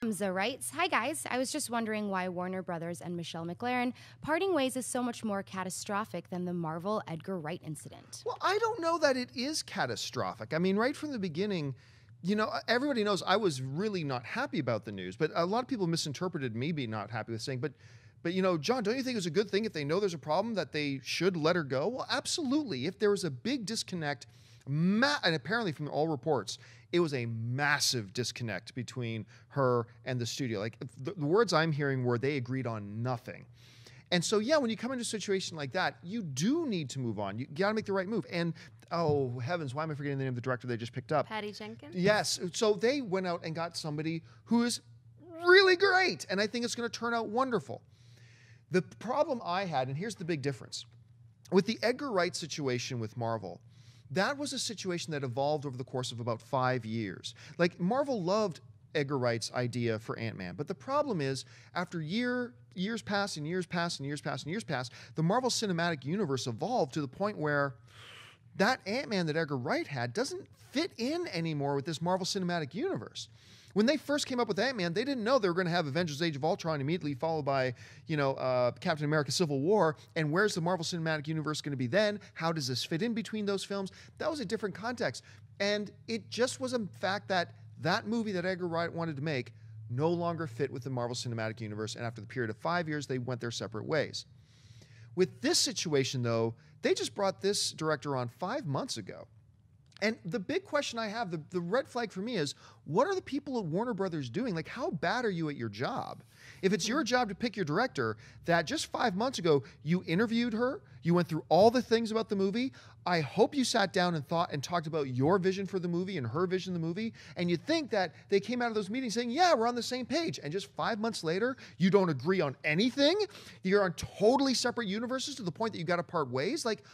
Hamza writes, "Hi guys, I was just wondering why Warner Brothers and Michelle MacLaren parting ways is so much more catastrophic than the Marvel Edgar Wright incident." Well, I don't know that it is catastrophic. I mean, right from the beginning, you know, everybody knows I was really not happy about the news, but a lot of people misinterpreted me being not happy with saying, but you know, John, don't you think it's a good thing if they know there's a problem that they should let her go? Well, absolutely. If there was a big disconnect, and apparently from all reports, it was a massive disconnect between her and the studio. Like the words I'm hearing were they agreed on nothing. And so, yeah, when you come into a situation like that, you do need to move on. You got to make the right move. And, oh, heavens, why am I forgetting the name of the director they just picked up? Patty Jenkins? Yes. So they went out and got somebody who is really great. And I think it's going to turn out wonderful. The problem I had, and here's the big difference, with the Edgar Wright situation with Marvel, that was a situation that evolved over the course of about 5 years. Like, Marvel loved Edgar Wright's idea for Ant-Man, but the problem is, after years pass and years pass and years pass and years pass, the Marvel Cinematic Universe evolved to the point where that Ant-Man that Edgar Wright had doesn't fit in anymore with this Marvel Cinematic Universe. When they first came up with Ant-Man, they didn't know they were going to have Avengers Age of Ultron immediately followed by, you know, Captain America Civil War. And where's the Marvel Cinematic Universe going to be then? How does this fit in between those films? That was a different context. And it just was a fact that that movie that Edgar Wright wanted to make no longer fit with the Marvel Cinematic Universe. And after the period of 5 years, they went their separate ways. With this situation, though, they just brought this director on 5 months ago. And the big question I have, the red flag for me is, what are the people at Warner Brothers doing? Like, how bad are you at your job? If it's your job to pick your director, that just 5 months ago, you interviewed her, you went through all the things about the movie, I hope you sat down and thought and talked about your vision for the movie and her vision of the movie, and you'd think that they came out of those meetings saying, yeah, we're on the same page, and just 5 months later, you don't agree on anything? You're on totally separate universes to the point that you got to part ways? Like,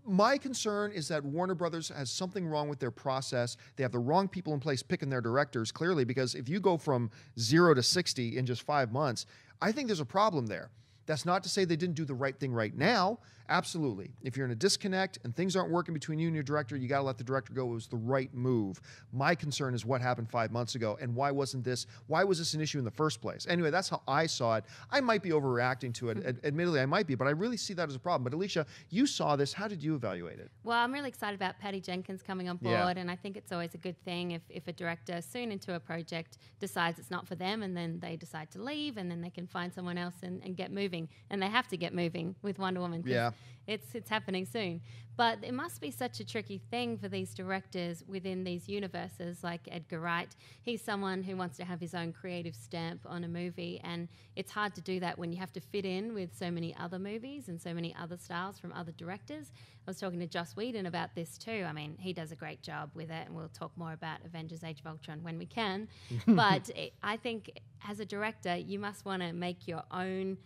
my concern is that Warner Brothers has something wrong with their process. They have the wrong people in place picking their directors, clearly, because if you go from 0 to 60 in just 5 months, I think there's a problem there. That's not to say they didn't do the right thing right now. Absolutely. If you're in a disconnect and things aren't working between you and your director, you got to let the director go. It was the right move. My concern is what happened 5 months ago and why was this an issue in the first place? Anyway, that's how I saw it. I might be overreacting to it. Admittedly, I might be, but I really see that as a problem. But Alicia, you saw this. How did you evaluate it? Well, I'm really excited about Patty Jenkins coming on board, and I think it's always a good thing if a director soon into a project decides it's not for them and then they decide to leave and then they can find someone else and get moving. And they have to get moving with Wonder Woman. Yeah. It's happening soon. But it must be such a tricky thing for these directors within these universes like Edgar Wright. He's someone who wants to have his own creative stamp on a movie, and it's hard to do that when you have to fit in with so many other movies and so many other styles from other directors. I was talking to Joss Whedon about this too. I mean, he does a great job with it, and we'll talk more about Avengers Age of Ultron when we can. But I think as a director, you must want to make your own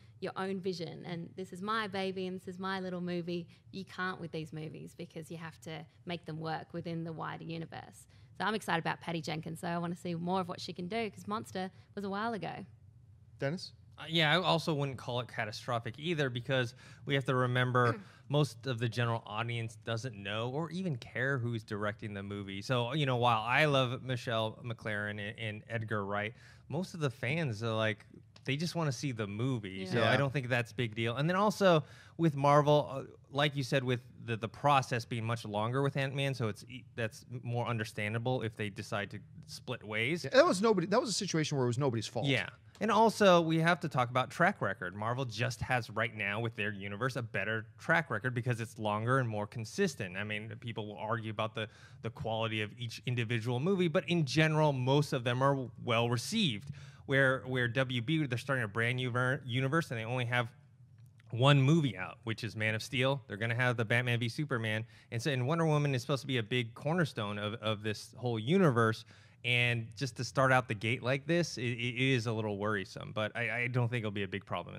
vision, and this is my baby and this is my little movie. You can't with these movies because you have to make them work within the wider universe. So I'm excited about Patty Jenkins, so I want to see more of what she can do because Monster was a while ago. Dennis? Yeah, I also wouldn't call it catastrophic either because we have to remember most of the general audience doesn't know or even care who's directing the movie. So, you know, while I love Michelle MacLaren and Edgar Wright, most of the fans are like, they just want to see the movie. Yeah. So I don't think that's a big deal. And then also with Marvel, like you said, with the process being much longer with Ant-Man, so that's more understandable if they decide to split ways. Yeah, that was a situation where it was nobody's fault. Yeah. And also, we have to talk about track record. Marvel just has, right now, with their universe, a better track record because it's longer and more consistent. I mean, people will argue about the quality of each individual movie, but in general, most of them are well received. Where WB, they're starting a brand new universe, and they only have one movie out, which is Man of Steel. They're going to have the Batman v Superman. And Wonder Woman is supposed to be a big cornerstone of this whole universe. And just to start out the gate like this, it is a little worrisome. But I don't think it'll be a big problem